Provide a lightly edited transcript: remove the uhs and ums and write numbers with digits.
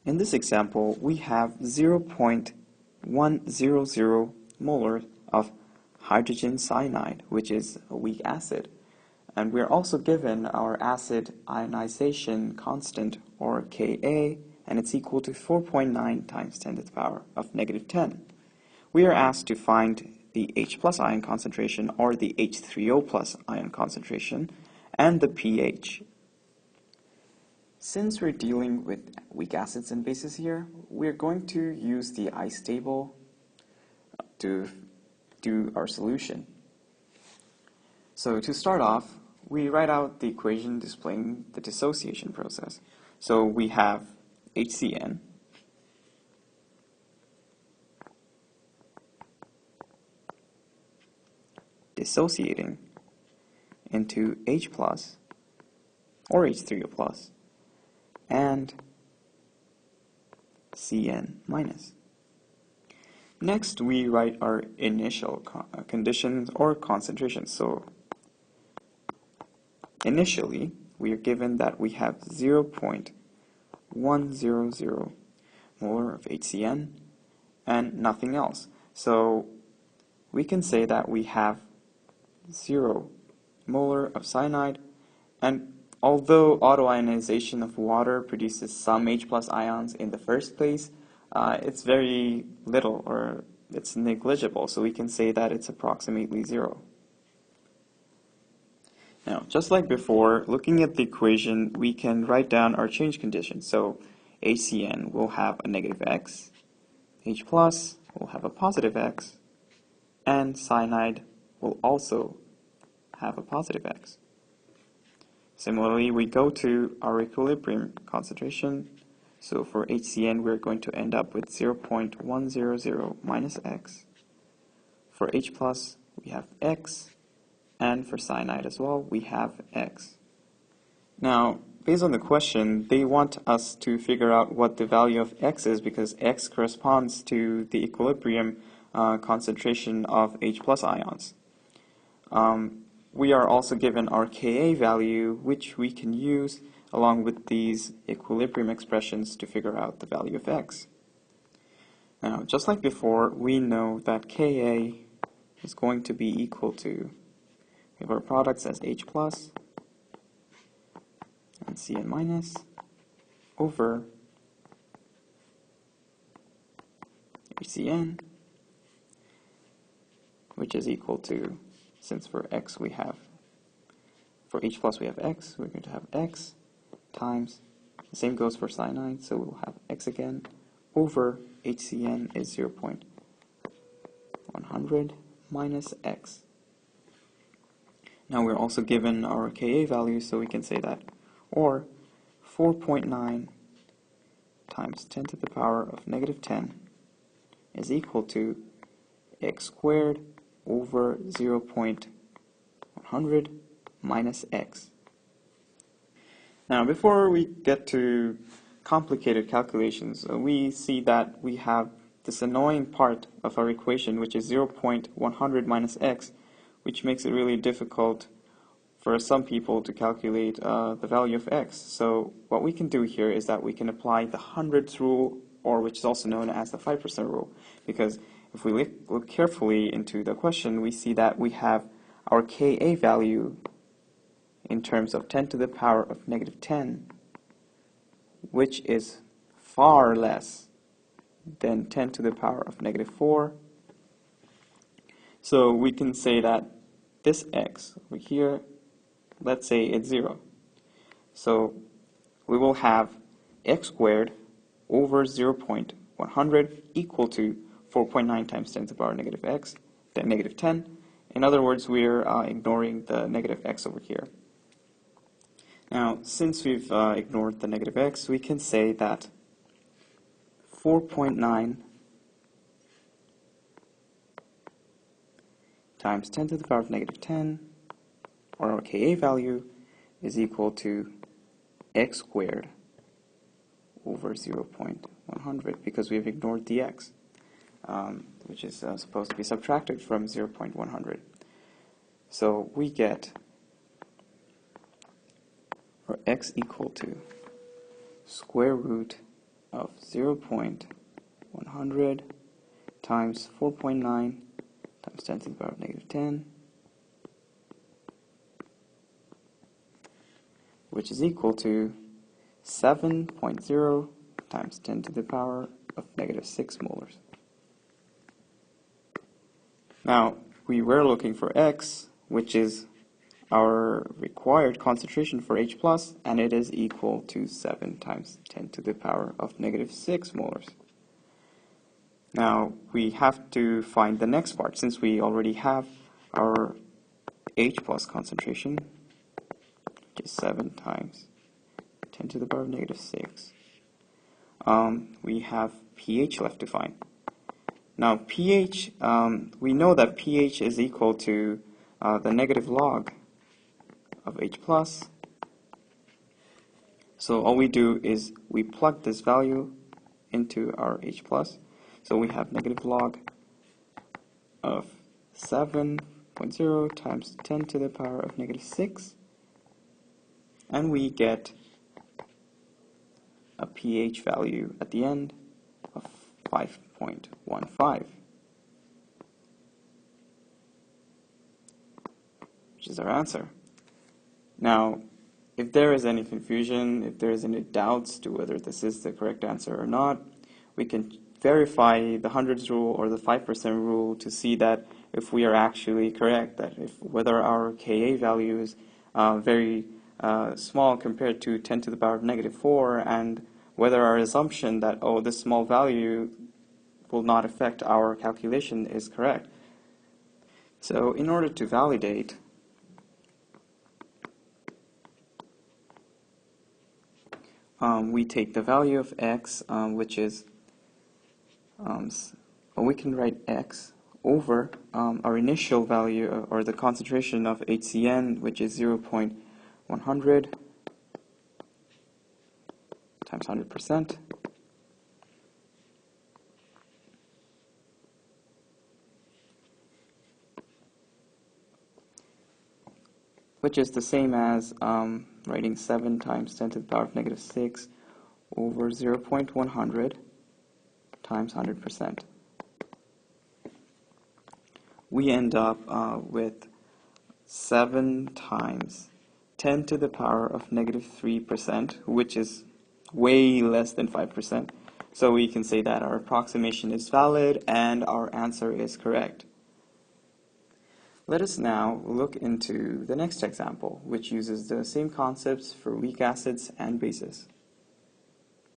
In this example, we have 0.100 molar of hydrogen cyanide, which is a weak acid. And we're also given our acid ionization constant, or Ka, and it's equal to 4.9 times 10 to the power of negative 10. We are asked to find the H plus ion concentration, or the H3O plus ion concentration, and the pH. Since we're dealing with weak acids and bases here, we're going to use the ice table to do our solution. So to start off, we write out the equation displaying the dissociation process. So we have HCN dissociating into H plus or H3O plus and Cn minus. Next, we write our initial conditions or concentrations. So initially, we are given that we have 0.100 molar of HCN and nothing else. So we can say that we have 0 molar of cyanide, and although autoionization of water produces some H plus ions in the first place, it's very little, or it's negligible, so we can say that it's approximately 0. Now, just like before, looking at the equation, we can write down our change conditions. So HCN will have a negative x, H plus will have a positive x, and cyanide will also have a positive x. Similarly, we go to our equilibrium concentration. So for HCN, we're going to end up with 0.100 minus x. For H plus, we have x, and for cyanide as well, we have x. Now, based on the question, they want us to figure out what the value of x is, because x corresponds to the equilibrium concentration of H plus ions. We are also given our Ka value, which we can use along with these equilibrium expressions to figure out the value of x. Now, just like before, we know that Ka is going to be equal to, we have our products as H plus and Cn minus over HCN, which is equal to, since for x we have, for H plus we have x, we're going to have x times, the same goes for cyanide, so we'll have x again, over HCN is 0.100 minus x. Now we're also given our Ka value, so we can say that, or 4.9 times 10 to the power of negative 10 is equal to x squared over 0.100 minus x. Now, before we get to complicated calculations, we see that we have this annoying part of our equation, which is 0.100 minus x, which makes it really difficult for some people to calculate the value of x. So what we can do here is that we can apply the hundredths rule, or which is also known as the 5% rule, because if we look carefully into the question, we see that we have our Ka value in terms of 10 to the power of negative 10, which is far less than 10 to the power of negative 4. So we can say that this x over here, let's say it's 0. So we will have x squared over 0.100 equal to 4.9 times 10 to the power of negative x, then negative 10. In other words, we're ignoring the negative x over here. Now, since we've ignored the negative x, we can say that 4.9 times 10 to the power of negative 10, or our Ka value, is equal to x squared over 0.100, because we've ignored the x, which is supposed to be subtracted from 0.100. So we get or x equal to square root of 0.100 times 4.9 times 10 to the power of negative 10, which is equal to 7.0 times 10 to the power of negative 6 molars. Now, we were looking for X, which is our required concentration for H+, and it is equal to 7 times 10 to the power of negative 6 molars. Now, we have to find the next part, since we already have our H+ concentration, which is 7 times 10 to the power of negative 6. We have pH left to find. Now, pH, we know that pH is equal to the negative log of H+. So all we do is we plug this value into our H+. So we have negative log of 7.0 times 10 to the power of negative 6. And we get a pH value at the end of 5.15, which is our answer. Now, if there is any confusion, if there is any doubts to whether this is the correct answer or not, we can verify the hundreds rule or the 5% rule to see that if we are actually correct, that if whether our Ka value is very small compared to 10 to the power of negative 4, and whether our assumption that, oh, this small value will not affect our calculation is correct. So in order to validate, we take the value of x, which is, we can write x over our initial value, or the concentration of HCN, which is 0.100 times 100%. Which is the same as writing 7 times 10 to the power of negative 6 over 0.100 times 100%. We end up with 7 times 10 to the power of negative 3%, which is way less than 5%. So we can say that our approximation is valid and our answer is correct. Let us now look into the next example, which uses the same concepts for weak acids and bases.